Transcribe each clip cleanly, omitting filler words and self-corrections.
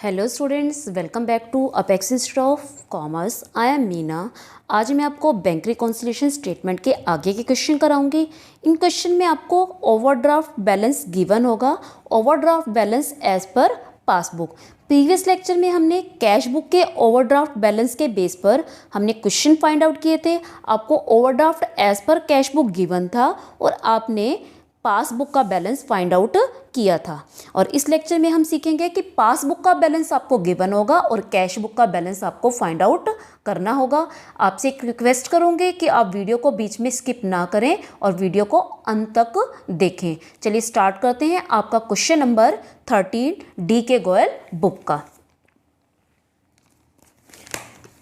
Hello students, welcome back to Apex Institute of Commerce. I am Meena. आज मैं आपको bank reconciliation statement के आगे के क्वेश्चन कराऊंगी। इन क्वेश्चन में आपको ओवरड्राफ्ट बैलेंस गिवन होगा, overdraft balance as per passbook. Previous lecture में हमने कैश बुक के ओवरड्राफ्ट बैलेंस के बेस पर हमने क्वेश्चन फाइंड आउट किए थे। आपको overdraft as per cash book given था और आपने पासबुक का बैलेंस फाइंड आउट किया था। और इस लेक्चर में हम सीखेंगे कि पासबुक का बैलेंस आपको गिवन होगा और कैश बुक का बैलेंस आपको फाइंड आउट करना होगा। आपसे एक रिक्वेस्ट करूंगे कि आप वीडियो को बीच में स्किप ना करें और वीडियो को अंत तक देखें। चलिए स्टार्ट करते हैं आपका क्वेश्चन नंबर 13 डी के गोयल बुक का।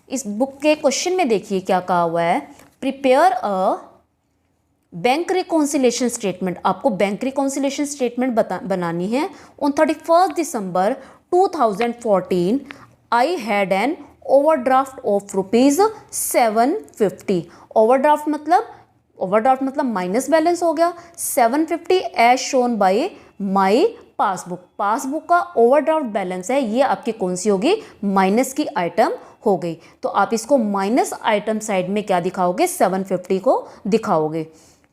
इस बुक के क्वेश्चन में देखिए क्या कहा हुआ है। Prepare a bank reconciliation statement. आपको बैंक रिकॉन्सिलिएशन स्टेटमेंट बनानी है। On 31 December 2014 I had an overdraft of ₹750। Overdraft मतलब माइनस बैलेंस हो गया। 750 as shown by my passbook. Passbook का ओवरड्राफ्ट बैलेंस है, ये आपकी कौन सी होगी? माइनस की आइटम हो गई। तो आप इसको माइनस आइटम साइड में क्या दिखाओगे? 750 को दिखाओगे।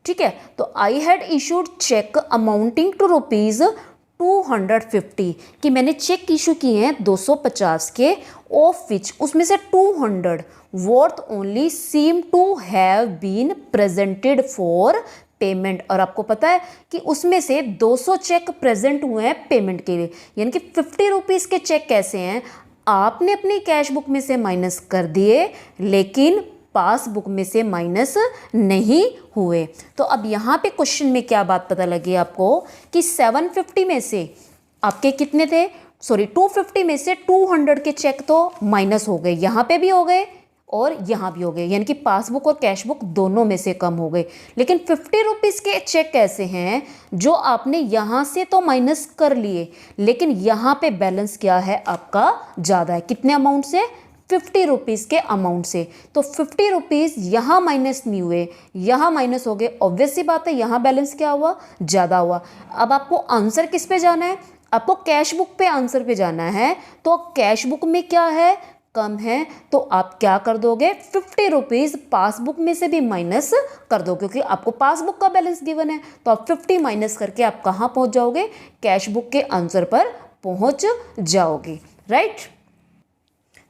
ठीक है। तो I had issued cheque amounting to ₹250 कि मैंने चेक इशू किए हैं 250 के, ऑफ विच उसमें से 200 worth only seem to have been presented for payment. और आपको पता है कि उसमें से 200 चेक प्रेजेंट हुए हैं पेमेंट के लिए। यानी कि 50 रुपीज़ के चेक कैसे हैं? आपने अपनी कैश बुक में से माइनस कर दिए लेकिन पासबुक में से माइनस नहीं हुए। तो अब यहाँ पे क्वेश्चन में क्या बात पता लगी आपको कि 750 में से आपके कितने थे? 250 में से 200 के चेक तो माइनस हो गए, यहाँ पे भी हो गए और यहाँ भी हो गए। यानी कि पासबुक और कैश बुक दोनों में से कम हो गए। लेकिन 50 रुपीज़ के चेक कैसे हैं जो आपने यहाँ से तो माइनस कर लिए लेकिन यहाँ पे बैलेंस क्या है आपका? ज़्यादा है। कितने अमाउंट से? 50 रुपीज़ के अमाउंट से। तो 50 रुपीज़ यहाँ माइनस नहीं हुए, यहाँ माइनस हो गए। ऑब्वियस सी बात है यहाँ बैलेंस क्या हुआ? ज़्यादा हुआ। अब आपको आंसर किस पे जाना है? आपको कैश बुक पे आंसर पे जाना है। तो कैश बुक में क्या है? कम है। तो आप क्या कर दोगे? 50 रुपीज़ पासबुक में से भी माइनस कर दो क्योंकि आपको पासबुक का बैलेंस गिवन है। तो आप 50 माइनस करके आप कहाँ पहुँच जाओगे? कैश बुक के आंसर पर पहुँच जाओगे। राइट।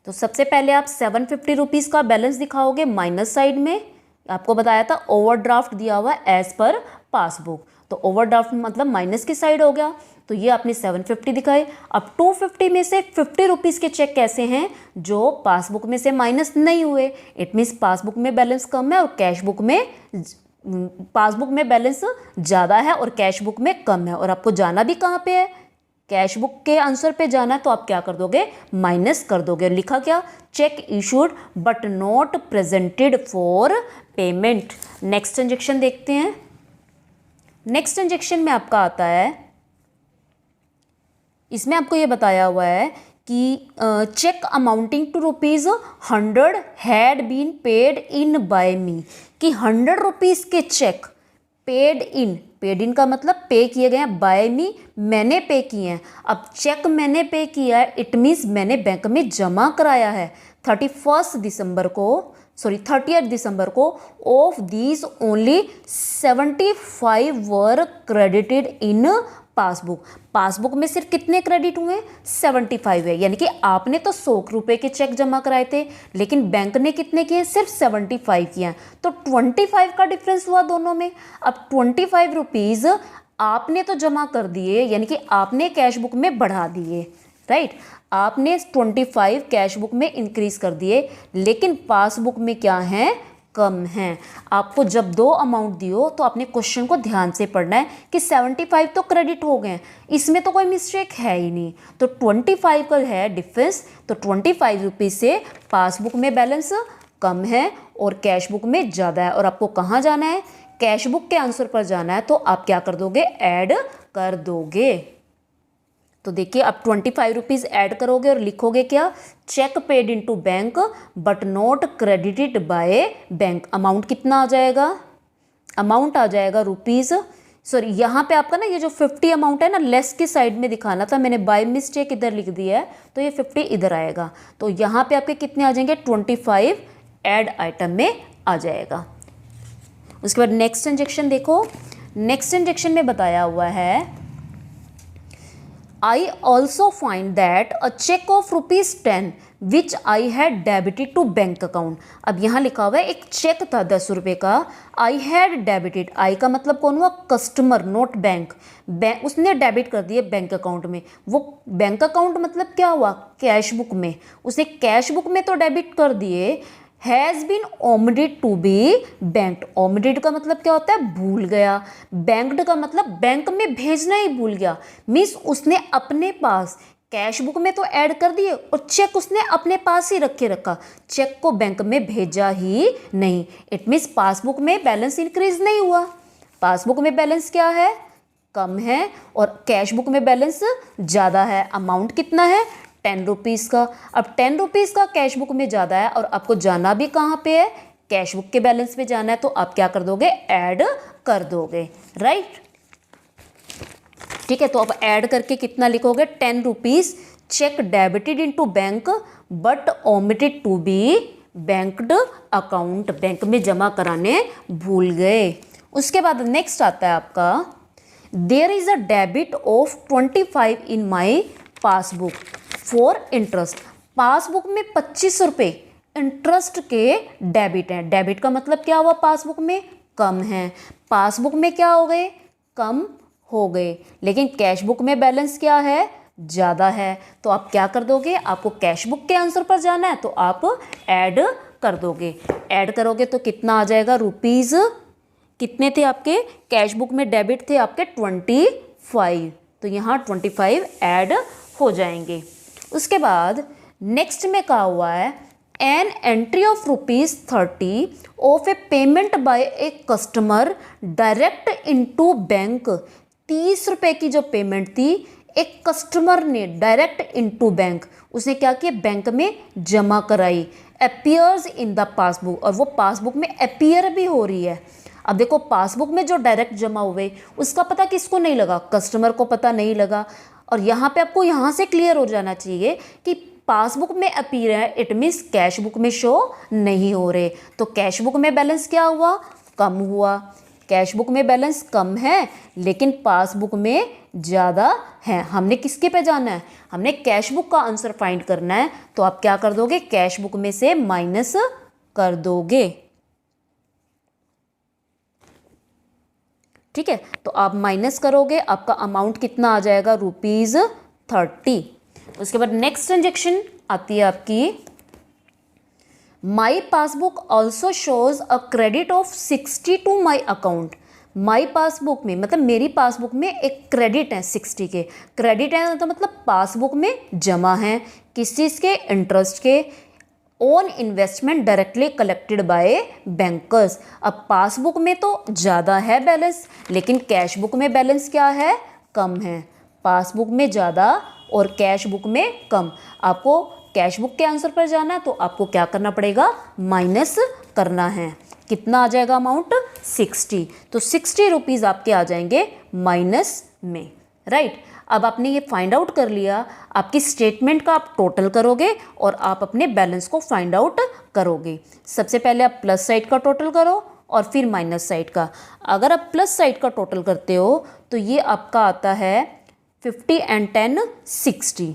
तो सबसे पहले आप 750 रुपीज़ का बैलेंस दिखाओगे माइनस साइड में। आपको बताया था ओवरड्राफ्ट दिया हुआ एज पर पासबुक, तो ओवरड्राफ्ट मतलब माइनस की साइड हो गया। तो ये आपने 750 दिखाए। अब 250 में से 50 रुपीज़ के चेक कैसे हैं जो पासबुक में से माइनस नहीं हुए? इट मीन्स पासबुक में बैलेंस कम है और कैश बुक में पासबुक में बैलेंस ज़्यादा है और कैश बुक में कम है। और आपको जाना भी कहाँ पे है? कैश बुक के आंसर पे जाना है। तो आप क्या कर दोगे? माइनस कर दोगे। लिखा क्या? Check issued but not presented for payment. Next transaction देखते हैं। नेक्स्ट ट्रांजेक्शन में आपका आता है, इसमें आपको ये बताया हुआ है कि cheque amounting to ₹100 had been paid in by me. कि 100 रुपीज़ के चेक पेड इन का मतलब पे किए गए हैं, बाय मी मैंने पे किए हैं। अब चेक मैंने पे किया है, इट मीन्स मैंने बैंक में जमा कराया है 30 दिसंबर को। Of these only 75 were credited in passbook. Passbook में सिर्फ कितने क्रेडिट हुए? 75 है। यानी कि आपने तो 100 रुपए के चेक जमा कराए थे लेकिन बैंक ने कितने किए? सिर्फ 75 किए हैं। तो 25 का डिफरेंस हुआ दोनों में। अब 25 रुपीज़ आपने तो जमा कर दिए, यानी कि आपने कैश बुक में बढ़ा दिए। राइट। आपने 25 कैश बुक में इंक्रीज कर दिए लेकिन पासबुक में क्या है? कम हैं। आपको जब दो अमाउंट दियो तो आपने क्वेश्चन को ध्यान से पढ़ना है कि 75 तो क्रेडिट हो गए, इसमें तो कोई मिस्टेक है ही नहीं। तो 25 का है डिफरेंस। तो 25 रुपीज़ से पासबुक में बैलेंस कम है और कैश बुक में ज़्यादा है। और आपको कहाँ जाना है? कैश बुक के आंसर पर जाना है। तो आप क्या कर दोगे? ऐड कर दोगे। तो देखिए आप 25 रुपीज़ ऐड करोगे और लिखोगे क्या? Cheque paid into bank but not credited by bank. Amount कितना आ जाएगा? अमाउंट आ जाएगा सॉरी, यहाँ पे आपका ना ये जो 50 अमाउंट है ना, लेस की साइड में दिखाना था, मैंने बाय मिस्टेक इधर लिख दिया है, तो ये 50 इधर आएगा। तो यहाँ पे आपके कितने आ जाएंगे, 25 ऐड आइटम में आ जाएगा। उसके बाद नेक्स्ट ट्रांजेक्शन देखो, नेक्स्ट ट्रांजेक्शन में बताया हुआ है I also find that a check of ₹10 which I had debited to bank account। अब यहाँ लिखा हुआ है एक चेक था 10 रुपये का, I had debited, I का मतलब कौन हुआ, कस्टमर, नोट बैंक, उसने डेबिट कर दिए बैंक अकाउंट में। वो बैंक अकाउंट मतलब क्या हुआ, कैश बुक में, उसने कैश बुक में तो डेबिट कर दिए। Has been omitted to be banked, omitted का मतलब क्या होता है, भूल गया। बैंक्ड का मतलब बैंक में भेजना ही भूल गया, मीन्स उसने अपने पास कैश बुक में तो ऐड कर दिए और चेक उसने अपने पास ही रखे रखा, चेक को बैंक में भेजा ही नहीं। इट मीन्स पासबुक में बैलेंस इंक्रीज नहीं हुआ, पासबुक में बैलेंस क्या है, कम है, और कैश बुक में बैलेंस ज़्यादा है। अमाउंट कितना है, 10 रुपीज़ का। अब 10 रुपीज़ का कैश बुक में ज़्यादा है और आपको जाना भी कहाँ पे है, कैश बुक के बैलेंस पे जाना है, तो आप क्या कर दोगे, ऐड कर दोगे, राइट। ठीक है, तो अब ऐड करके कितना लिखोगे, 10 rupees cheque debited into bank but omitted to be banked account, bank में जमा कराने भूल गए। उसके बाद नेक्स्ट आता है आपका, there is a debit of 25 in my passbook for interest. Passbook में 25 रुपये इंटरेस्ट के डेबिट हैं। डेबिट का मतलब क्या हुआ, पासबुक में कम है, पासबुक में क्या हो गए, कम हो गए, लेकिन कैश बुक में बैलेंस क्या है, ज़्यादा है। तो आप क्या कर दोगे, आपको कैश बुक के आंसर पर जाना है तो आप ऐड कर दोगे। ऐड करोगे तो कितना आ जाएगा, रुपीज़ कितने थे आपके कैश बुक में, डेबिट थे आपके 25, तो यहाँ 25 ऐड हो जाएंगे। उसके बाद नेक्स्ट में कहा हुआ है, an entry of ₹30 of A payment by a customer direct into bank. 30 रुपये की जो पेमेंट थी एक कस्टमर ने डायरेक्ट इनटू बैंक, उसने क्या किया, बैंक में जमा कराई, अपीयर्स इन द पासबुक, और वो पासबुक में अपीयर भी हो रही है। अब देखो पासबुक में जो डायरेक्ट जमा हुए उसका पता किसको नहीं लगा, कस्टमर को पता नहीं लगा। और यहाँ पे आपको यहाँ से क्लियर हो जाना चाहिए कि पासबुक में अपीयर है, इट मीन्स कैश बुक में शो नहीं हो रहे। तो कैश बुक में बैलेंस क्या हुआ, कम हुआ। कैश बुक में बैलेंस कम है लेकिन पासबुक में ज़्यादा है। हमने किसके पे जाना है, हमने कैश बुक का आंसर फाइंड करना है। तो आप क्या कर दोगे, कैश बुक में से माइनस कर दोगे। ठीक है, तो आप माइनस करोगे, आपका अमाउंट कितना आ जाएगा, ₹30। उसके बाद नेक्स्ट ट्रांजेक्शन आती है आपकी, my passbook also shows a credit of 60 to my account. My passbook में मतलब मेरी पासबुक में एक क्रेडिट है 60 के, क्रेडिट है तो मतलब पासबुक में जमा है, किस चीज़ के, इंटरेस्ट के, own investment directly collected by bankers. अब पासबुक में तो ज़्यादा है बैलेंस लेकिन कैश बुक में बैलेंस क्या है, कम है। पासबुक में ज़्यादा और कैश बुक में कम। आपको कैश बुक के आंसर पर जाना है तो आपको क्या करना पड़ेगा, माइनस करना है। कितना आ जाएगा अमाउंट, 60। तो 60 रुपीज़ आपके आ जाएंगे माइनस में, राइट। अब आपने ये फाइंड आउट कर लिया, आपकी स्टेटमेंट का आप टोटल करोगे और आप अपने बैलेंस को फाइंड आउट करोगे। सबसे पहले आप प्लस साइड का टोटल करो और फिर माइनस साइड का। अगर आप प्लस साइड का टोटल करते हो तो ये आपका आता है 50 and 10 60,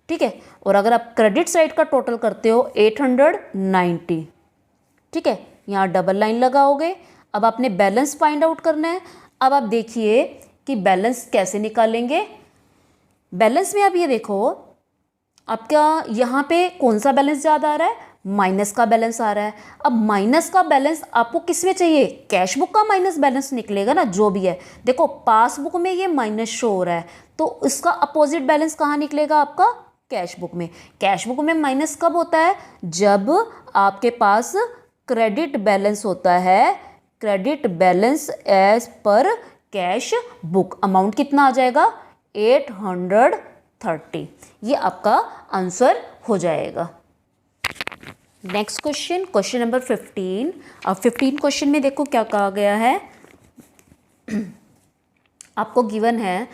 ठीक है। और अगर आप क्रेडिट साइड का टोटल करते हो 890, ठीक है। यहाँ डबल लाइन लगाओगे। अब आपने बैलेंस फाइंड आउट करना है। अब आप देखिए कि बैलेंस कैसे निकालेंगे। बैलेंस में आप ये देखो, आपका यहाँ पे कौन सा बैलेंस ज़्यादा आ रहा है, माइनस का बैलेंस आ रहा है। अब माइनस का बैलेंस आपको किस में चाहिए, कैश बुक का माइनस बैलेंस निकलेगा ना, जो भी है। देखो पासबुक में ये माइनस शो हो रहा है तो इसका अपोजिट बैलेंस कहाँ निकलेगा, आपका कैश बुक में। कैश बुक में माइनस कब होता है, जब आपके पास क्रेडिट बैलेंस होता है, credit balance as per cash book. Amount कितना आ जाएगा, 830। ये आपका आंसर हो जाएगा। Next question, question number 15। अब 15 क्वेश्चन में देखो क्या कहा गया है। आपको गिवन है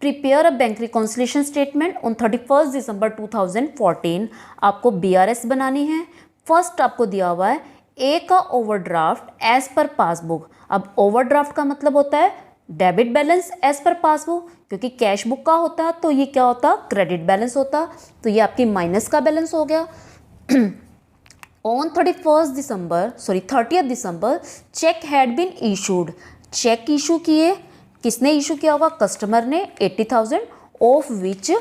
prepare a bank reconciliation statement on 31 December 2014। आपको BRS बनानी है। फर्स्ट आपको दिया हुआ है ए का ओवरड्राफ्ट एज पर पासबुक। अब ओवरड्राफ्ट का मतलब होता है debit balance as per passbook, क्योंकि कैश बुक का होता है तो ये क्या होता, क्रेडिट बैलेंस होता, तो ये आपकी माइनस का बैलेंस हो गया। On 30th December cheque had been issued. Cheque issue किए, किसने इशू किया होगा, कस्टमर ने 80,000, of which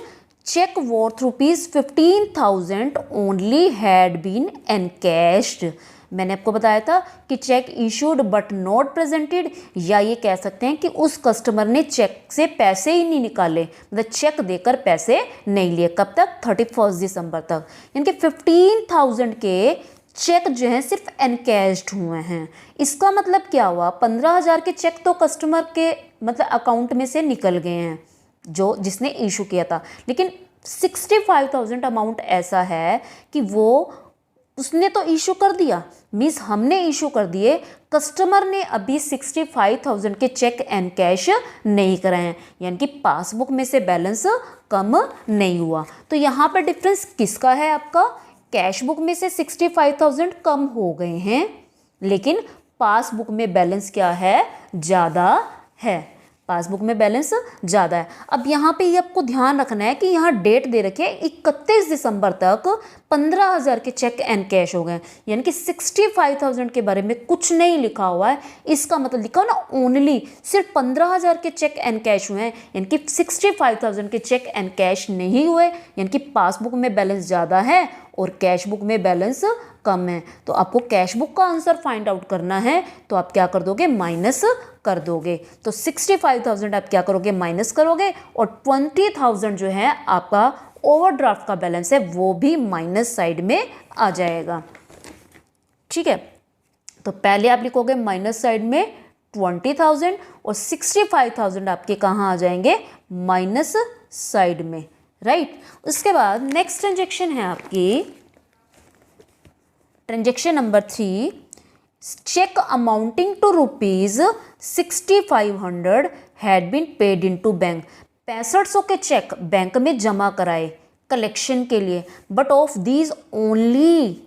cheque worth ₹15,000 only had been encashed. मैंने आपको बताया था कि cheque issued but not presented, या ये कह सकते हैं कि उस कस्टमर ने चेक से पैसे ही नहीं निकाले, मतलब चेक देकर पैसे नहीं लिए। कब तक, 31 दिसंबर तक। यानी कि 15,000 के चेक जो हैं सिर्फ एनकैश्ड हुए हैं। इसका मतलब क्या हुआ, 15,000 के चेक तो कस्टमर के मतलब अकाउंट में से निकल गए हैं जो जिसने इशू किया था, लेकिन 65,000 अमाउंट ऐसा है कि वो उसने तो इशू कर दिया, मीन्स हमने इशू कर दिए, कस्टमर ने अभी 65,000 के चेक एंड कैश नहीं कराए हैं, यानी कि पासबुक में से बैलेंस कम नहीं हुआ। तो यहाँ पर डिफरेंस किसका है, आपका कैश बुक में से 65,000 कम हो गए हैं, लेकिन पासबुक में बैलेंस क्या है, ज़्यादा है, पासबुक में बैलेंस ज़्यादा है। अब यहाँ पे ये आपको ध्यान रखना है कि यहाँ डेट दे रखी है 31 दिसंबर तक 15,000 के चेक एंड कैश हो गए, यानी कि 65,000 के बारे में कुछ नहीं लिखा हुआ है। इसका मतलब लिखा हो ना ओनली सिर्फ 15,000 के चेक एंड कैश हुए हैं, यानी कि 65,000 के चेक एंड कैश नहीं हुए, यानी कि पासबुक में बैलेंस ज़्यादा है और कैश बुक में बैलेंस कम है। तो आपको कैश बुक का आंसर फाइंड आउट करना है, तो आप क्या कर दोगे, माइनस कर दोगे। तो 65,000 आप क्या करोगे, माइनस करोगे, और 20,000 जो है आपका ओवरड्राफ्ट का बैलेंस है वो भी माइनस साइड में आ जाएगा। ठीक है, तो पहले आप लिखोगे माइनस साइड में 20,000 और 65,000 आपके कहाँ आ जाएंगे, माइनस साइड में, राइट। उसके बाद नेक्स्ट ट्रांजेक्शन है आपकी transaction number 3, cheque amounting to ₹6500 had been paid into bank. 6500 के चेक बैंक में जमा कराए कलेक्शन के लिए, but of these only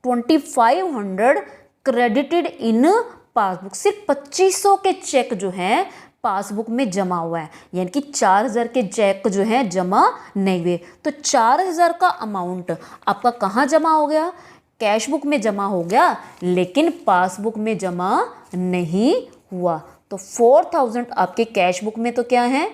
2500 credited in passbook. सिर्फ 2500 के चेक जो हैं पासबुक में जमा हुआ है, यानी कि 4,000 के चेक जो हैं जमा नहीं हुए। तो 4,000 का अमाउंट आपका कहाँ जमा हो गया, कैश बुक में जमा हो गया, लेकिन पासबुक में जमा नहीं हुआ। तो 4,000 आपके कैश बुक में तो क्या है,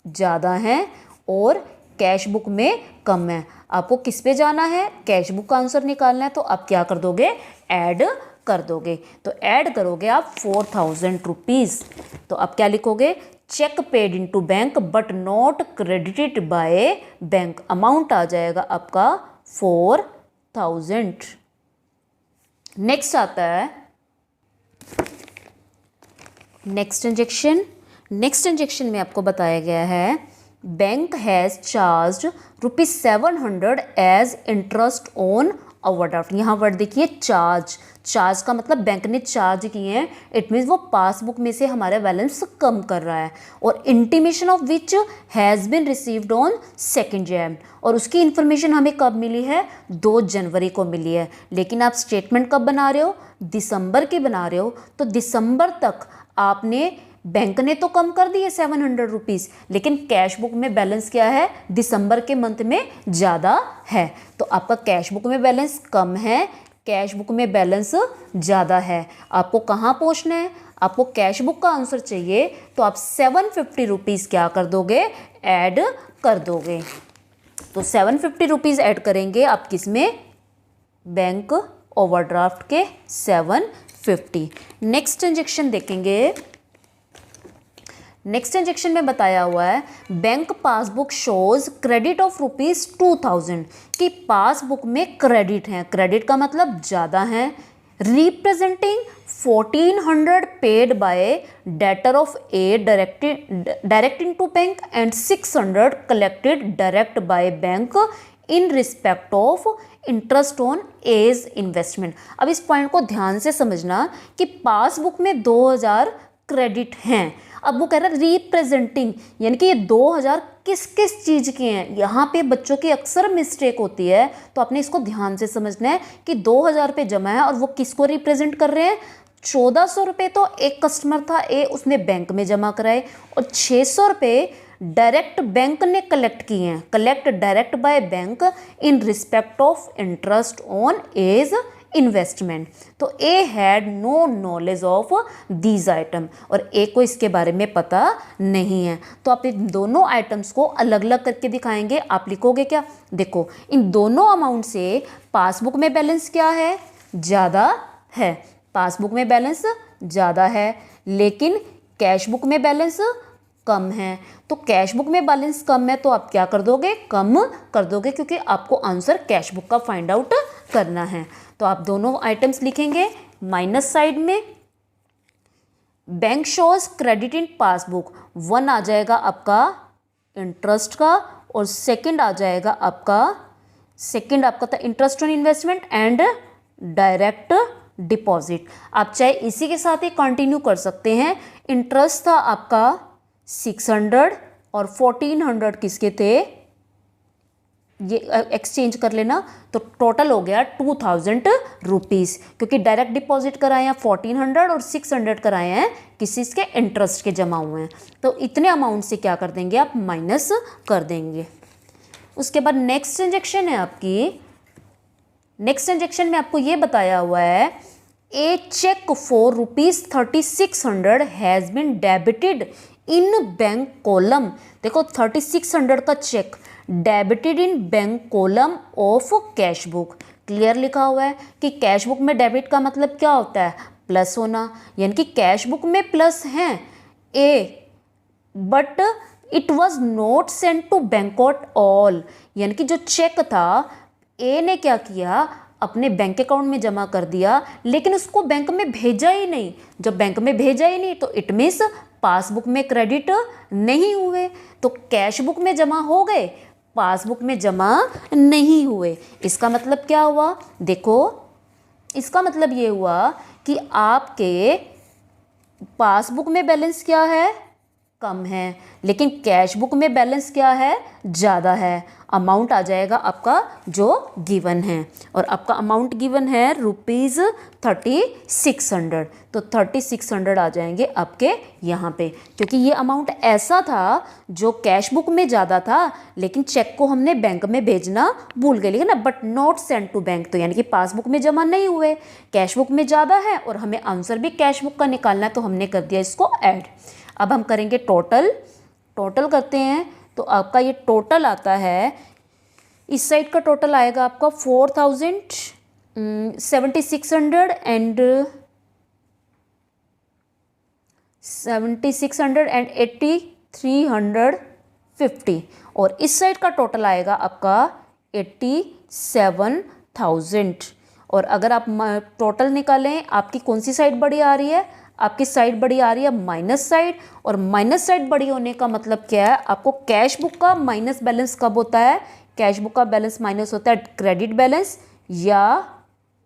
ज़्यादा है, और कैश बुक में कम है। आपको किस पे जाना है, कैश बुक का आंसर निकालना है, तो आप क्या कर दोगे, ऐड कर दोगे। तो ऐड करोगे आप 4,000 रुपीज़, तो आप क्या लिखोगे, cheque paid into bank but not credited by bank. Amount आ जाएगा आपका 4,000। नेक्स्ट आता है नेक्स्ट ट्रांजेक्शन। नेक्स्ट ट्रांजेक्शन में आपको बताया गया है bank has charged ₹700 as interest on overdraft. यहाँ वर्ड देखिए चार्ज, चार्ज का मतलब बैंक ने चार्ज किए हैं, इट मीन्स वो पासबुक में से हमारा बैलेंस कम कर रहा है। और intimation of which has been received on 2 Jan, और उसकी इन्फॉर्मेशन हमें कब मिली है, 2 जनवरी को मिली है। लेकिन आप स्टेटमेंट कब बना रहे हो, दिसंबर की बना रहे हो, तो दिसंबर तक आपने बैंक ने तो कम कर दिए 700 रुपीज़, लेकिन कैश बुक में बैलेंस क्या है, दिसंबर के मंथ में ज़्यादा है। तो आपका कैश बुक में बैलेंस कम है, कैश बुक में बैलेंस ज़्यादा है। आपको कहाँ पहुँचना है, आपको कैश बुक का आंसर चाहिए, तो आप 750 रुपीज़ क्या कर दोगे, ऐड कर दोगे। तो 750 रुपीज़ ऐड करेंगे आप किस में, बैंक ओवरड्राफ्ट के 750। नेक्स्ट ट्रांजेक्शन देखेंगे। नेक्स्ट ट्रांजेक्शन में बताया हुआ है bank passbook shows credit of ₹2000 कि पासबुक में क्रेडिट है, क्रेडिट का मतलब ज़्यादा है, representing 1400 paid by debtor of A direct into bank and 600 collected direct by bank in respect of interest on as investment. अब इस पॉइंट को ध्यान से समझना कि पासबुक में 2000 क्रेडिट हैं। अब वो कह रहा है रिप्रेजेंटिंग, यानी कि ये 2000 किस किस चीज़ के हैं। यहाँ पे बच्चों की अक्सर मिस्टेक होती है, तो आपने इसको ध्यान से समझना है कि 2000 रुपये जमा है और वो किसको रिप्रेजेंट कर रहे हैं। 1400 रुपये तो एक कस्टमर था ए, उसने बैंक में जमा कराए, और 600 रुपये डायरेक्ट बैंक ने कलेक्ट किए हैं, collect direct by bank in respect of interest on as investment. तो A had no knowledge of these item, और ए को इसके बारे में पता नहीं है। तो आप इन दोनों आइटम्स को अलग अलग करके दिखाएंगे। आप लिखोगे क्या, देखो इन दोनों अमाउंट से पासबुक में बैलेंस क्या है, ज़्यादा है, पासबुक में बैलेंस ज़्यादा है, लेकिन कैश बुक में बैलेंस कम है। तो कैश बुक में बैलेंस कम है तो आप क्या कर दोगे, कम कर दोगे, क्योंकि आपको आंसर कैश बुक का फाइंड आउट करना है। तो आप दोनों आइटम्स लिखेंगे माइनस साइड में। Bank shows credit in passbook, 1 आ जाएगा आपका इंटरेस्ट का, और सेकंड आ जाएगा आपका, सेकंड आपका था interest on investment and direct deposit. आप चाहे इसी के साथ ही कंटिन्यू कर सकते हैं। इंटरेस्ट था आपका 600 और 1400 किसके थे, ये एक्सचेंज कर लेना, तो टोटल हो गया 2000 रुपीज़, क्योंकि डायरेक्ट डिपॉजिट कराए हैं 1400 और 600 कराए हैं किसी के इंटरेस्ट के जमा हुए हैं। तो इतने अमाउंट से क्या कर देंगे आप, माइनस कर देंगे। उसके बाद नेक्स्ट ट्रांजेक्शन है आपकी, नेक्स्ट ट्रांजेक्शन में आपको ये बताया हुआ है A cheque for ₹3600 has been debited in bank column. देखो 3600 का cheque debited in bank column of cash book, clear लिखा हुआ है कि कैश बुक में डेबिट का मतलब क्या होता है, प्लस होना, यानी कि कैश बुक में प्लस हैं A, but it was not sent to bank at all, यानी कि जो चेक था ए ने क्या किया, अपने बैंक अकाउंट में जमा कर दिया, लेकिन उसको बैंक में भेजा ही नहीं। जब बैंक में भेजा ही नहीं तो इट मीन्स पासबुक में क्रेडिट नहीं हुए, तो कैश बुक में जमा हो गए, पासबुक में जमा नहीं हुए। इसका मतलब क्या हुआ, देखो इसका मतलब ये हुआ कि आपके पासबुक में बैलेंस क्या है, कम है, लेकिन कैश बुक में बैलेंस क्या है, ज़्यादा है। अमाउंट आ जाएगा आपका जो गिवन है, और आपका अमाउंट गिवन है ₹3600, तो 3600 आ जाएंगे आपके यहाँ पे, क्योंकि ये अमाउंट ऐसा था जो कैश बुक में ज़्यादा था, लेकिन चेक को हमने बैंक में भेजना भूल गए, लेकिन ना but not send to bank, तो यानी कि पासबुक में जमा नहीं हुए, कैश बुक में ज़्यादा है और हमें आंसर भी कैश बुक का निकालना है, तो हमने कर दिया इसको ऐड। अब हम करेंगे टोटल, टोटल करते हैं तो आपका ये टोटल आता है, इस साइड का टोटल आएगा आपका 4600 एंड 8350, और इस साइड का टोटल आएगा आपका 87,000। और अगर आप टोटल निकालें, आपकी कौन सी साइड बड़ी आ रही है, आपकी साइड बड़ी आ रही है माइनस साइड, और माइनस साइड बड़ी होने का मतलब क्या है, आपको कैश बुक का माइनस बैलेंस कब होता है, कैश बुक का बैलेंस माइनस होता है क्रेडिट बैलेंस या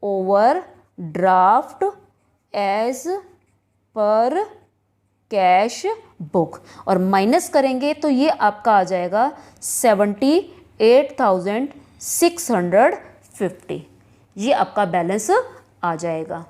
overdraft as per cash book, और माइनस करेंगे तो ये आपका आ जाएगा 78,650, ये आपका बैलेंस आ जाएगा।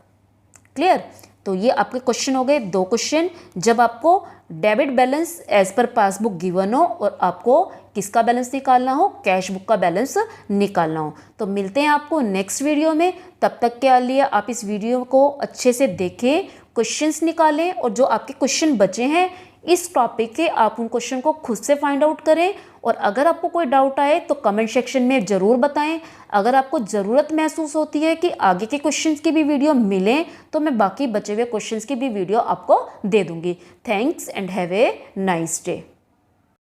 क्लियर, तो ये आपके क्वेश्चन हो गए, 2 क्वेश्चन, जब आपको debit balance as per passbook given हो और आपको किसका बैलेंस निकालना हो, कैश बुक का बैलेंस निकालना हो। तो मिलते हैं आपको नेक्स्ट वीडियो में, तब तक के लिए आप इस वीडियो को अच्छे से देखें, क्वेश्चंस निकालें, और जो आपके क्वेश्चन बचे हैं इस टॉपिक के, आप उन क्वेश्चन को खुद से फाइंड आउट करें, और अगर आपको कोई डाउट आए तो कमेंट सेक्शन में ज़रूर बताएं। अगर आपको ज़रूरत महसूस होती है कि आगे के क्वेश्चंस की भी वीडियो मिलें, तो मैं बाकी बचे हुए क्वेश्चंस की भी वीडियो आपको दे दूंगी। Thanks and have a nice day.